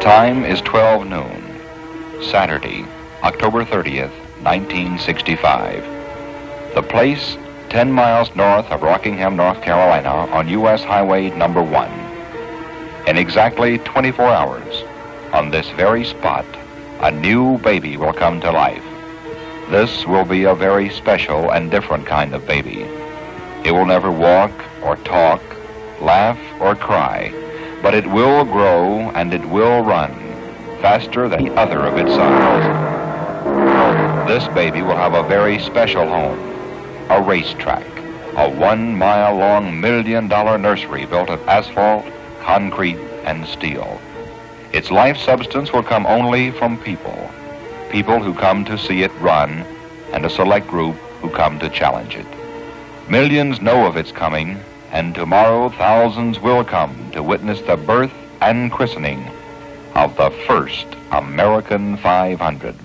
time is 12 noon, Saturday, October 30th, 1965. The place, 10 miles north of Rockingham, North Carolina, on U.S. Highway number 1. In exactly 24 hours, on this very spot, a new baby will come to life. This will be a very special and different kind of baby. It will never walk or talk, laugh or cry, but it will grow and it will run faster than any other of its size. This baby will have a very special home, a racetrack, a 1 mile long $1 million nursery built of asphalt, concrete, and steel. Its life substance will come only from people who come to see it run, and a select group who come to challenge it. Millions know of its coming, and tomorrow thousands will come to witness the birth and christening of the first American 500.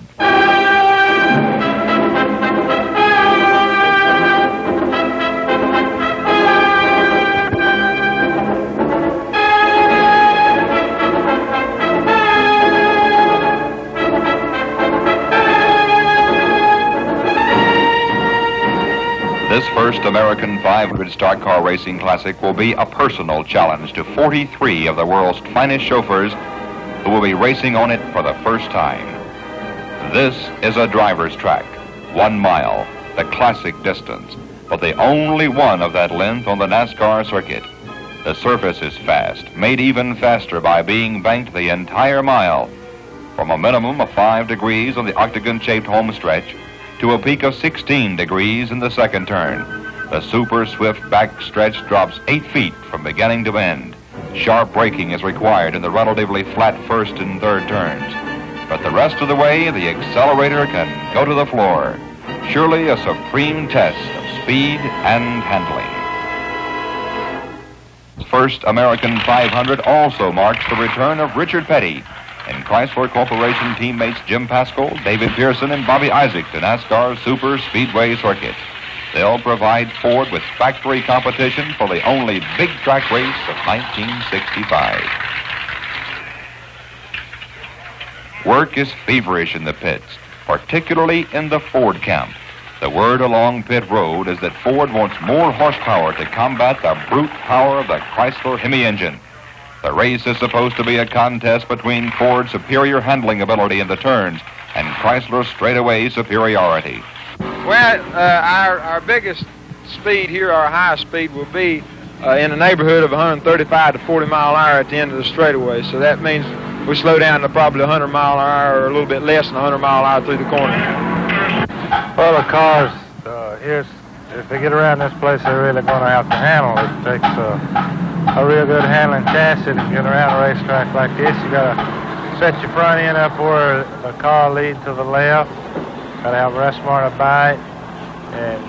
This first American 500 Stock Car Racing Classic will be a personal challenge to 43 of the world's finest chauffeurs who will be racing on it for the first time. This is a driver's track, 1 mile, the classic distance, but the only one of that length on the NASCAR circuit. The surface is fast, made even faster by being banked the entire mile, from a minimum of 5 degrees on the octagon-shaped home stretch to a peak of 16 degrees in the second turn. The super swift backstretch drops 8 feet from beginning to end. Sharp braking is required in the relatively flat first and third turns. But the rest of the way, the accelerator can go to the floor. Surely a supreme test of speed and handling. First American 500 also marks the return of Richard Petty and Chrysler Corporation teammates Jim Pascal, David Pearson, and Bobby Isaac to NASCAR's Super Speedway circuit. They'll provide Ford with factory competition for the only big track race of 1965. Work is feverish in the pits, particularly in the Ford camp. The word along pit road is that Ford wants more horsepower to combat the brute power of the Chrysler Hemi engine. The race is supposed to be a contest between Ford's superior handling ability in the turns and Chrysler's straightaway superiority. Well, our biggest speed here, our highest speed, will be in the neighborhood of 135 to 40 mile an hour at the end of the straightaway. So that means we slow down to probably 100 mile an hour or a little bit less than 100 mile an hour through the corner. Well, the cars here, if they get around this place, they're really going to have to handle it. It takes a real good handling chassis to get around a racetrack like this. You got to set your front end up where the car leads to the left. Got to have a rest mark to bite, and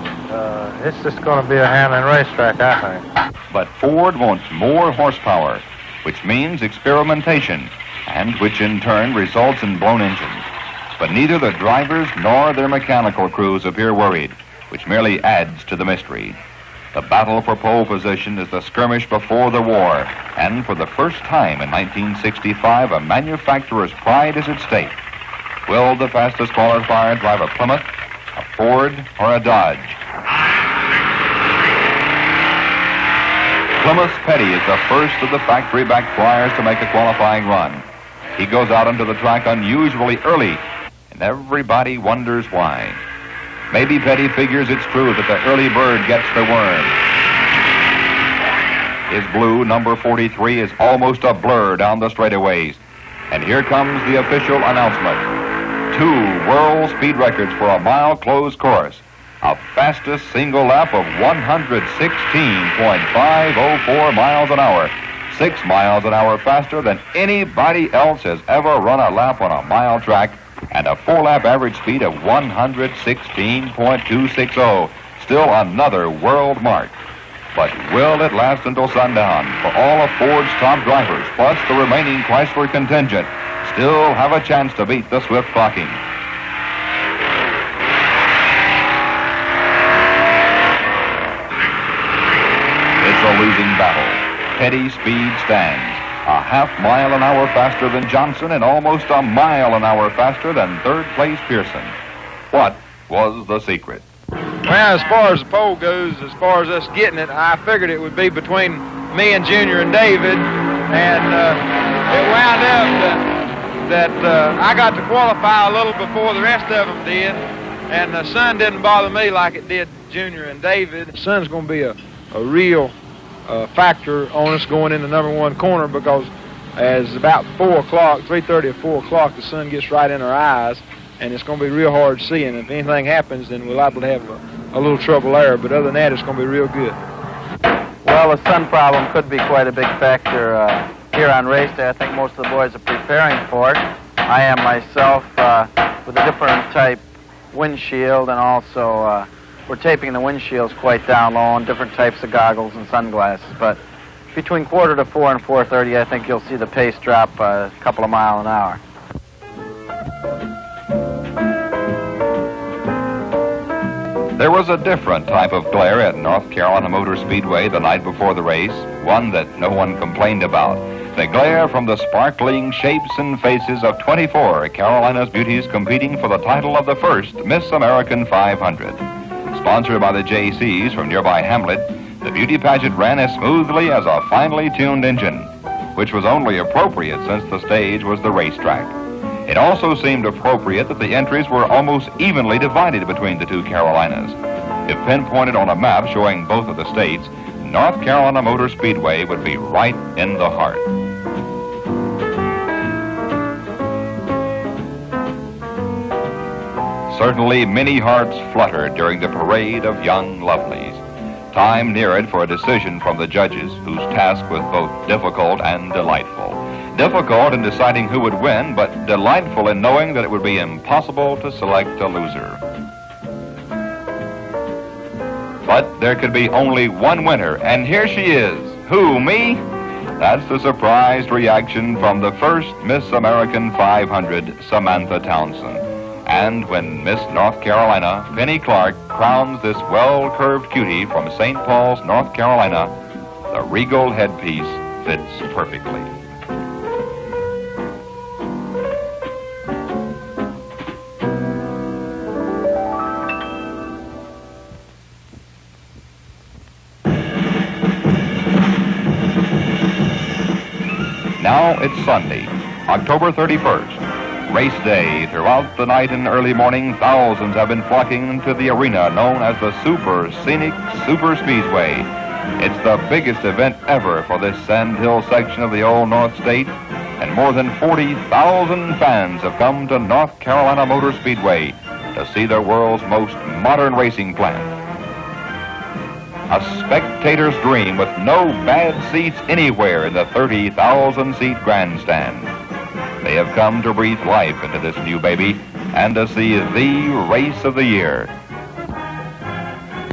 it's just going to be a handling racetrack, I think. But Ford wants more horsepower, which means experimentation, and which in turn results in blown engines. But neither the drivers nor their mechanical crews appear worried, which merely adds to the mystery. The battle for pole position is the skirmish before the war, and for the first time in 1965, a manufacturer's pride is at stake. Will the fastest qualifier drive a Plymouth, a Ford, or a Dodge? Plymouth Petty is the first of the factory-backed flyers to make a qualifying run. He goes out onto the track unusually early, and everybody wonders why. Maybe Petty figures it's true that the early bird gets the worm. His blue number 43 is almost a blur down the straightaways. And here comes the official announcement. 2 world speed records for a mile closed course. A fastest single lap of 116.504 miles an hour. 6 miles an hour faster than anybody else has ever run a lap on a mile track, and a 4-lap average speed of 116.260. Still another world mark. But will it last until sundown? For all of Ford's top drivers, plus the remaining Chrysler contingent, still have a chance to beat the swift clocking. It's a losing battle. Petty speed stands. a half mile an hour faster than Johnson and almost a mile an hour faster than third place Pearson. What was the secret? Well, as far as the pole goes, as far as us getting it, I figured it would be between me and Junior and David, and it wound up that I got to qualify a little before the rest of them did, and the sun didn't bother me like it did Junior and David. The sun's going to be a real factor on us going in the number one corner, because as about 4 o'clock, 3:30 or 4 o'clock, the sun gets right in our eyes, and it's going to be real hard seeing. If anything happens, then we're liable to have a little trouble there, but other than that, it's going to be real good. Well, the sun problem could be quite a big factor here on race day. I think most of the boys are preparing for it. I am myself with a different type windshield, and also we're taping the windshields quite down low on different types of goggles and sunglasses. But between 3:45 and 4:30, I think you'll see the pace drop a couple of miles an hour. There was a different type of glare at North Carolina Motor Speedway the night before the race, one that no one complained about. The glare from the sparkling shapes and faces of 24 Carolina's beauties competing for the title of the first Miss American 500. Sponsored by the JCs from nearby Hamlet, the beauty pageant ran as smoothly as a finely tuned engine, which was only appropriate since the stage was the racetrack. It also seemed appropriate that the entries were almost evenly divided between the two Carolinas. If pinpointed on a map showing both of the states, North Carolina Motor Speedway would be right in the heart. Certainly, many hearts fluttered during the parade of young lovelies. Time neared for a decision from the judges, whose task was both difficult and delightful. Difficult in deciding who would win, but delightful in knowing that it would be impossible to select a loser. But there could be only one winner, and here she is. Who, me? That's the surprised reaction from the first Miss American 500, Samantha Townsend. And when Miss North Carolina, Penny Clark, crowns this well-curved cutie from St. Paul's, North Carolina, the regal headpiece fits perfectly. Now it's Sunday, October 31st, race day. Throughout the night and early morning, thousands have been flocking into the arena known as the Super Scenic Super Speedway. It's the biggest event ever for this sandhill section of the Old North State, and more than 40,000 fans have come to North Carolina Motor Speedway to see the world's most modern racing plant. A spectator's dream with no bad seats anywhere in the 30,000-seat grandstand. They have come to breathe life into this new baby and to see the race of the year.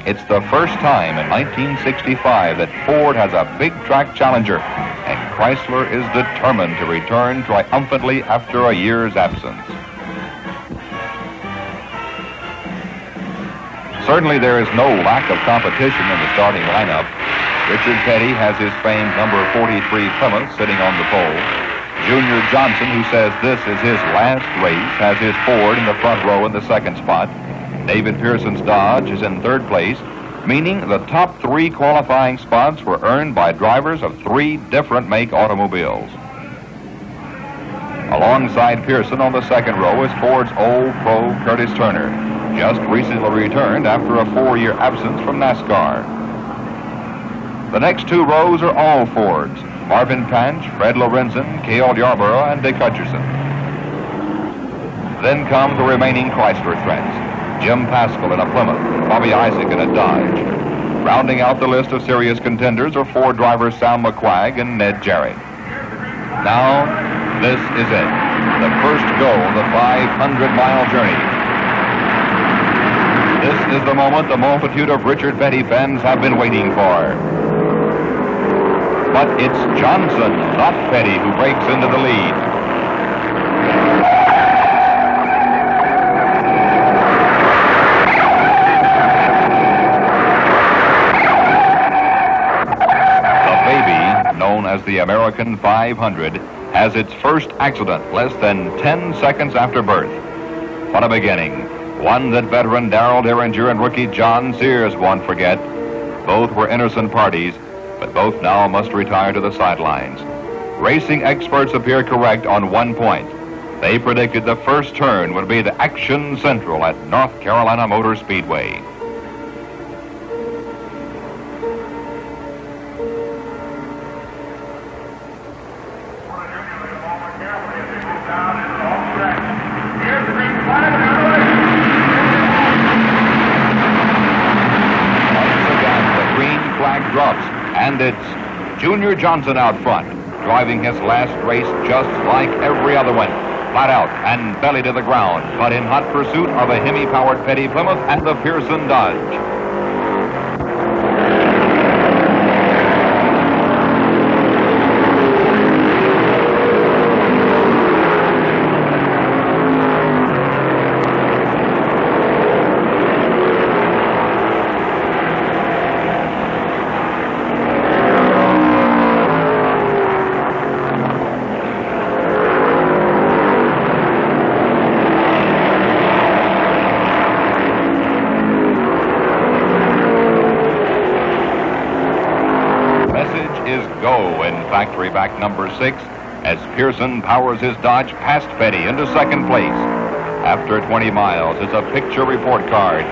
It's the first time in 1965 that Ford has a big track challenger, and Chrysler is determined to return triumphantly after a year's absence. Certainly there is no lack of competition in the starting lineup. Richard Petty has his famed number 43 Plymouth sitting on the pole. Junior Johnson, who says this is his last race, has his Ford in the front row in the second spot. David Pearson's Dodge is in third place, meaning the top 3 qualifying spots were earned by drivers of 3 different make automobiles. Alongside Pearson on the second row is Ford's old pro Curtis Turner, just recently returned after a 4-year absence from NASCAR. The next 2 rows are all Fords: Marvin Panch, Fred Lorenzen, Cale Yarborough, and Dick Hutcherson. Then come the remaining Chrysler threats: Jim Paschal in a Plymouth, Bobby Isaac in a Dodge. Rounding out the list of serious contenders are Ford drivers Sal McQuagg and Ned Jarrett. Now, this is it, the first go on the 500-mile journey. This is the moment the multitude of Richard Petty fans have been waiting for. But it's Johnson, not Petty, who breaks into the lead. The baby, known known as the American 500, has its first accident less than 10 seconds after birth. What a beginning. One that veteran Darrell Derringer and rookie John Sears won't forget. Both were innocent parties, but both now must retire to the sidelines. Racing experts appear correct on one point. They predicted the first turn would be the action central at North Carolina Motor Speedway. Drops, and it's Junior Johnson out front, driving his last race just like every other one, flat out and belly to the ground, but in hot pursuit of a Hemi-powered Petty Plymouth and the Pearson Dodge. Go in factory back number 6 as Pearson powers his Dodge past Petty into second place. After 20 miles, it's a picture report card.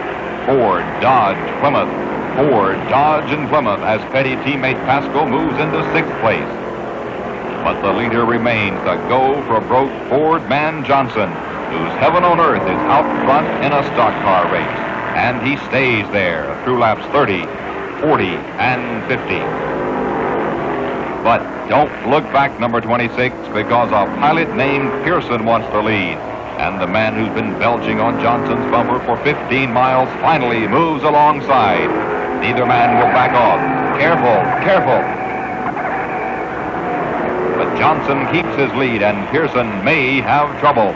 Ford, Dodge, Plymouth. Ford, Dodge, and Plymouth as Petty teammate Pasco moves into 6th place. But the leader remains the go for broke Ford man Johnson, whose heaven on earth is out front in a stock car race. And he stays there through laps 30, 40, and 50. But don't look back, number 26, because a pilot named Pearson wants the lead. And the man who's been belching on Johnson's bumper for 15 miles finally moves alongside. Neither man will back off. Careful, careful. But Johnson keeps his lead, and Pearson may have trouble.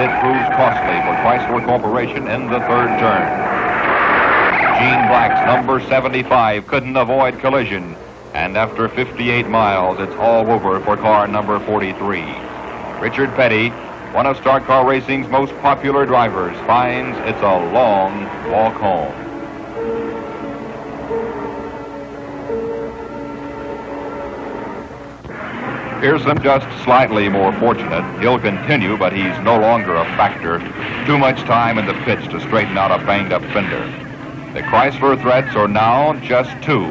It proves costly for Chrysler Corporation in the third turn. Gene Black's number 75 couldn't avoid collision, and after 58 miles, it's all over for car number 43. Richard Petty, one of stock car racing's most popular drivers, finds it's a long walk home. Pearson just slightly more fortunate. He'll continue, but he's no longer a factor. Too much time in the pits to straighten out a banged-up fender. The Chrysler threats are now just 2,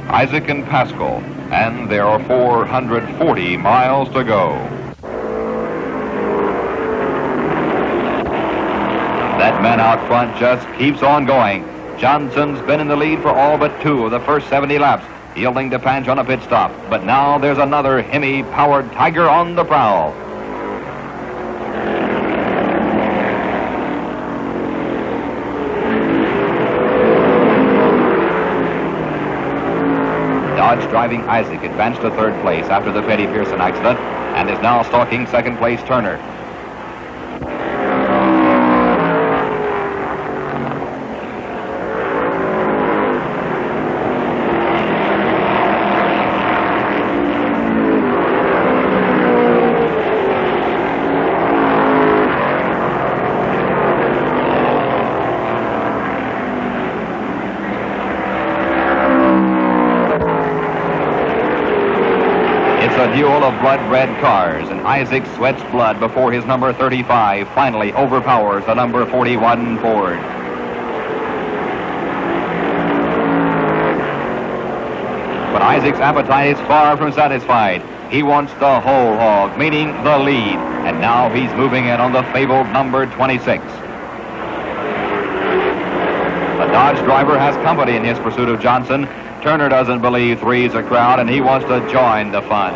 Isaac and Pascal, and there are 440 miles to go. That man out front just keeps on going. Johnson's been in the lead for all but 2 of the first 70 laps. Yielding to Panch on a pit stop. But now there's another Hemi-powered Tiger on the prowl. Dodge driving Isaac advanced to 3rd place after the Petty Pearson accident and is now stalking 2nd place Turner. A duel of blood-red cars, and Isaac sweats blood before his number 35 finally overpowers the number 41 Ford. But Isaac's appetite is far from satisfied. He wants the whole hog, meaning the lead, and now he's moving in on the fabled number 26. The Dodge driver has company in his pursuit of Johnson. Turner doesn't believe 3's a crowd, and he wants to join the fun.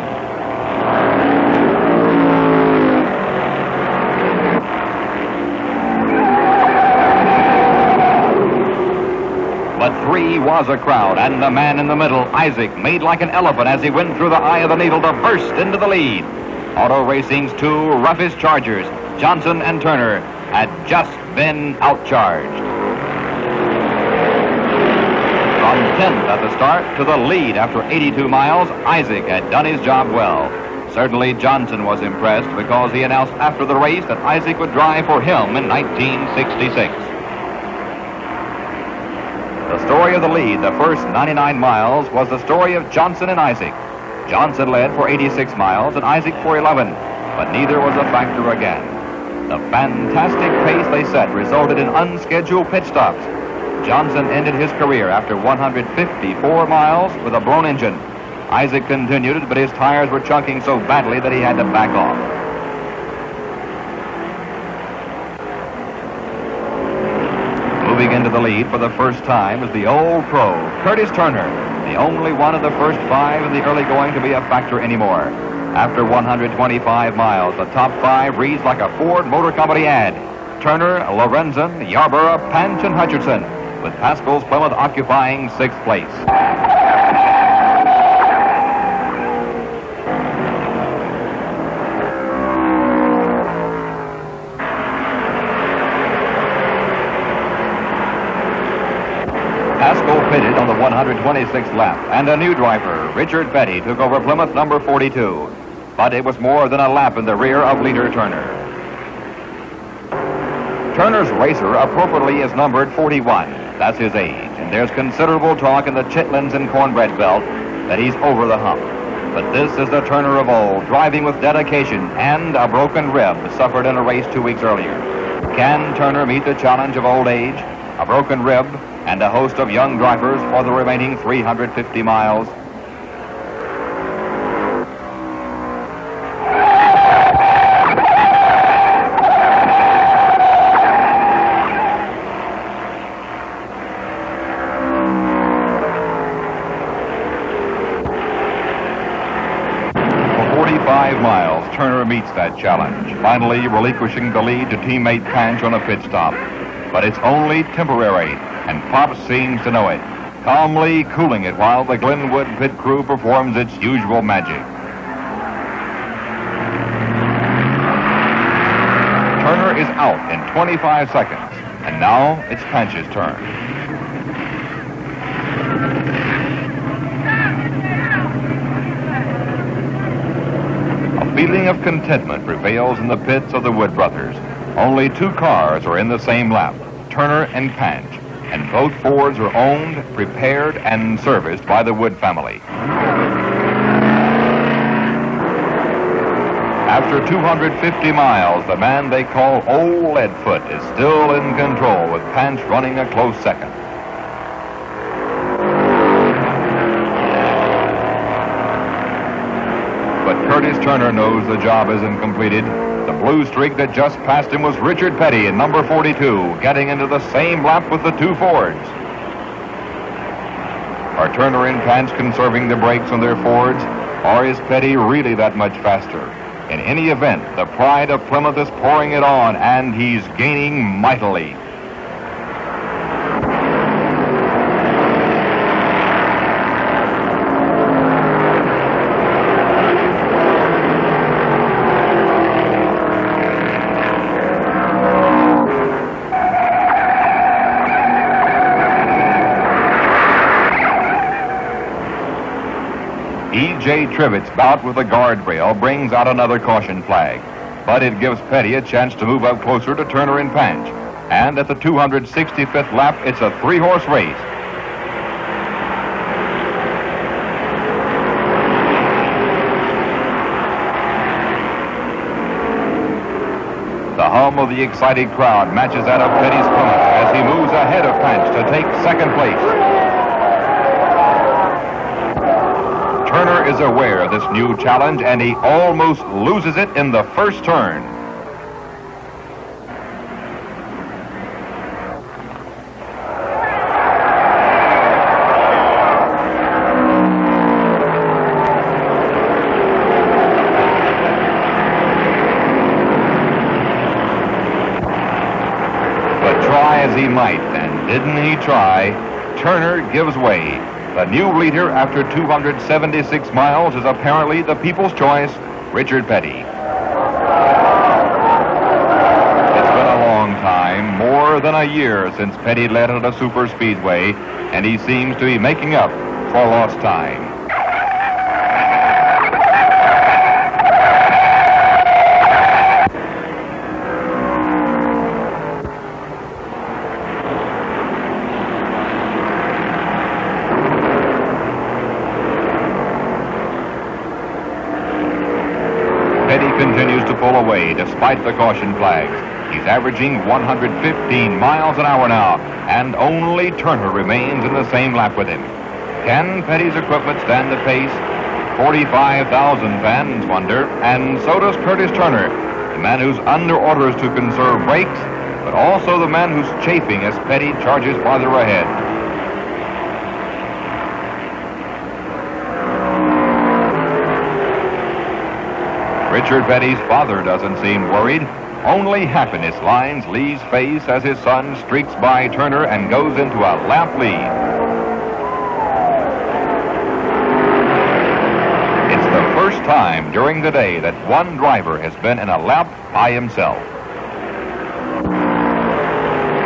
But 3 was a crowd, and the man in the middle, Isaac, made like an elephant as he went through the eye of the needle to burst into the lead. Auto Racing's 2 roughest chargers, Johnson and Turner, had just been outcharged. From 10th at the start to the lead after 82 miles, Isaac had done his job well. Certainly Johnson was impressed because he announced after the race that Isaac would drive for him in 1966. The story of the lead, the first 99 miles, was the story of Johnson and Isaac. Johnson led for 86 miles and Isaac for 11, but neither was a factor again. The fantastic pace they set resulted in unscheduled pit stops. Johnson ended his career after 154 miles with a blown engine. Isaac continued, but his tires were chunking so badly that he had to back off. Moving into the lead for the first time is the old pro, Curtis Turner, the only one of the first 5 in the early going to be a factor anymore. After 125 miles, the top 5 reads like a Ford Motor Company ad. Turner, Lorenzen, Yarborough, Panch, and Hutcherson, with Haskell's Plymouth occupying 6th place. Haskell pitted on the 126th lap, and a new driver, Richard Petty, took over Plymouth number 42. But it was more than a lap in the rear of leader Turner. Turner's racer appropriately is numbered 41. That's his age, and there's considerable talk in the chitlins and cornbread belt that he's over the hump. But this is the Turner of old, driving with dedication and a broken rib suffered in a race 2 weeks earlier. Can Turner meet the challenge of old age, a broken rib, and a host of young drivers for the remaining 350 miles? For 45 miles, Turner meets that challenge, finally relinquishing the lead to teammate Panch on a pit stop. But it's only temporary, and Pop seems to know it, calmly cooling it while the Glenwood pit crew performs its usual magic. Turner is out in 25 seconds, and now it's Panch's turn. A feeling of contentment prevails in the pits of the Wood brothers. Only 2 cars are in the same lap, Turner and Panch, and both Fords are owned, prepared, and serviced by the Wood family. After 250 miles, the man they call Old Leadfoot is still in control, with Panch running a close second. But Curtis Turner knows the job isn't completed. The blue streak that just passed him was Richard Petty in number 42, getting into the same lap with the 2 Fords. Are Turner and Panch conserving the brakes on their Fords, or is Petty really that much faster? In any event, the pride of Plymouth is pouring it on, and he's gaining mightily. E.J. Trivett's bout with the guardrail brings out another caution flag, but it gives Petty a chance to move up closer to Turner and Panch. And at the 265th lap, it's a 3-horse race. The hum of the excited crowd matches that of Petty's Plymouth as he moves ahead of Panch to take 2nd place. Turner is aware of this new challenge, and he almost loses it in the first turn. But try as he might, and didn't he try, Turner gives way. The new leader after 276 miles is apparently the people's choice, Richard Petty. It's been a long more than a year since Petty led at a super speedway, and he seems to be making up for lost time. Petty continues to pull away despite the caution flags. He's averaging 115 miles an hour now, and only Turner remains in the same lap with him. Can Petty's equipment stand the pace? 45,000 fans wonder, and so does Curtis Turner, the man who's under orders to conserve brakes, but also the man who's chafing as Petty charges farther ahead. Richard Petty's father doesn't seem worried. Only happiness lines Lee's face as his son streaks by Turner and goes into a lap lead. It's the first time during the day that one driver has been in a lap by himself.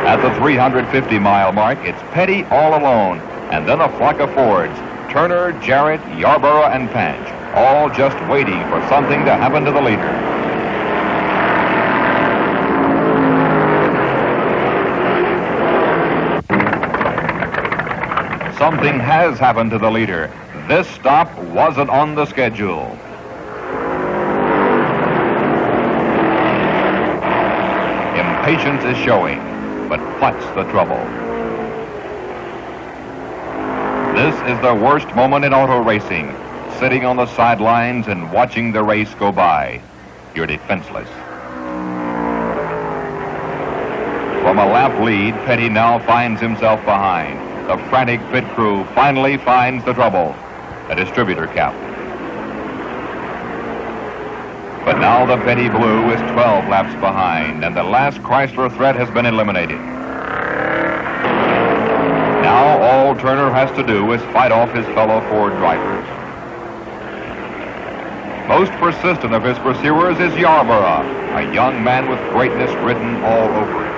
At the 350-mile mark, it's Petty all alone, and then a flock of Fords, Turner, Jarrett, Yarborough, and Panch, all just waiting for something to happen to the leader. Something has happened to the leader. This stop wasn't on the schedule. Impatience is showing, but what's the trouble? This is the worst moment in auto racing, sitting on the sidelines and watching the race go by. You're defenseless. From a lap lead, Petty now finds himself behind. The frantic pit crew finally finds the trouble, a distributor cap. But now the Petty Blue is 12 laps behind, and the last Chrysler threat has been eliminated. Now all Turner has to do is fight off his fellow Ford drivers. Most persistent of his pursuers is Yarborough, a young man with greatness written all over him.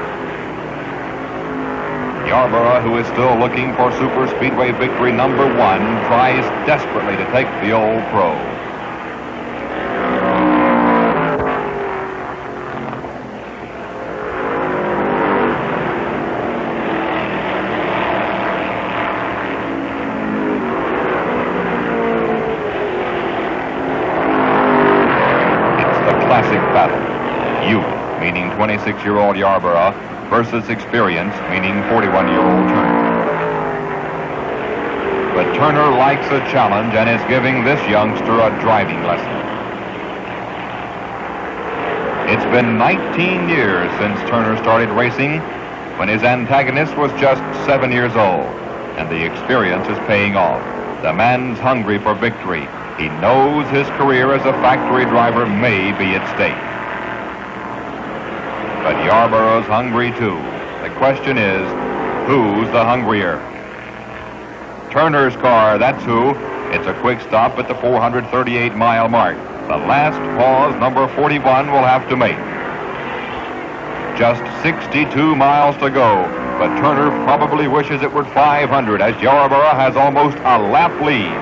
Yarborough, who is still looking for Super Speedway victory number 1, tries desperately to take the old pro. It's the classic battle. Youth, meaning 26-year-old Yarborough, versus experience, meaning 41-year-old Turner. But Turner likes a challenge and is giving this youngster a driving lesson. It's been 19 years since Turner started racing, when his antagonist was just 7 years old, and the experience is paying off. The man's hungry for victory. He knows his career as a factory driver may be at stake. But Yarborough's hungry too. The question is, who's the hungrier? Turner's car, that's who. It's a quick stop at the 438-mile mark. The last pause number 41 will have to make. Just 62 miles to go, but Turner probably wishes it were 500 as Yarborough has almost a lap lead.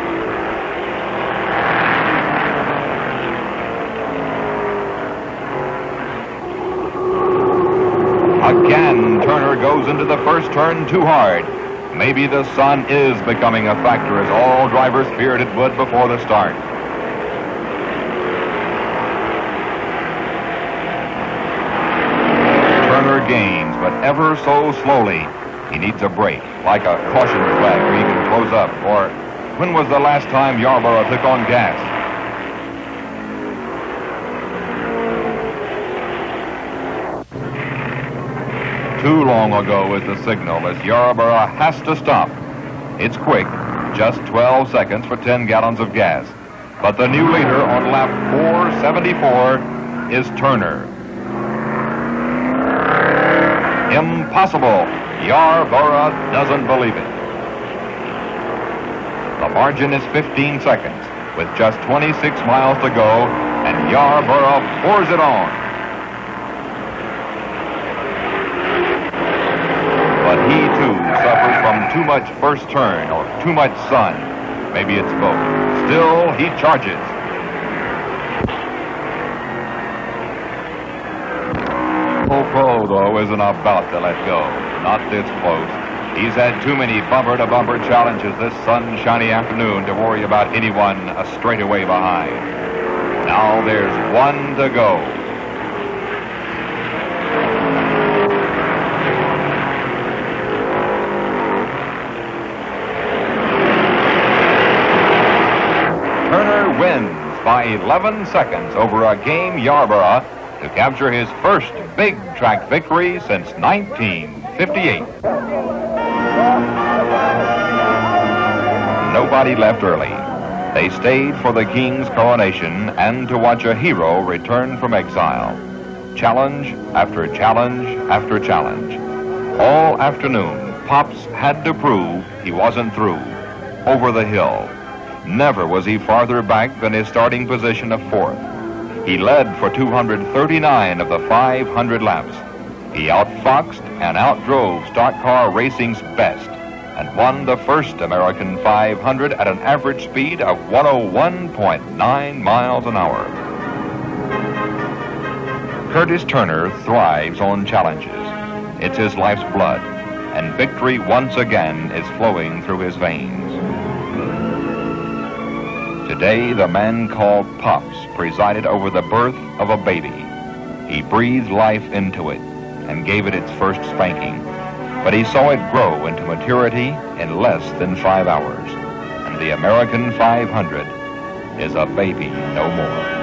Again, Turner goes into the first turn too hard. Maybe the sun is becoming a factor as all drivers feared it would before the start. Turner gains, but ever so slowly. He needs a break, like a caution flag where he can close up. Or when was the last time Yarborough took on gas? Too long ago is the signal as Yarborough has to stop. It's quick, just 12 seconds for 10 gallons of gas. But the new leader on lap 474 is Turner. Impossible. Yarborough doesn't believe it. The margin is 15 seconds with just 26 miles to go, and Yarborough pours it on. he too suffers from too much first turn or too much sun. Maybe it's both. Still, he charges. Pro, though, isn't about to let go. Not this close. He's had too many bumper-to-bumper challenges this sunshiny afternoon to worry about anyone a straightaway behind. Now there's one to go. Turner wins by 11 seconds over a game Yarborough to capture his first big track victory since 1958. Nobody left early. They stayed for the king's coronation and to watch a hero return from exile. Challenge after challenge after challenge. All afternoon, Pops had to prove he wasn't through. Over the hill. Never was he farther back than his starting position of fourth. He led for 239 of the 500 laps. He outfoxed and outdrove stock car racing's best and won the first American 500 at an average speed of 101.9 miles an hour. Curtis Turner thrives on challenges. It's his life's blood, and victory once again is flowing through his veins. Today, the man called Pops presided over the birth of a baby. He breathed life into it and gave it its first spanking. But he saw it grow into maturity in less than 5 hours. And the American 500 is a baby no more.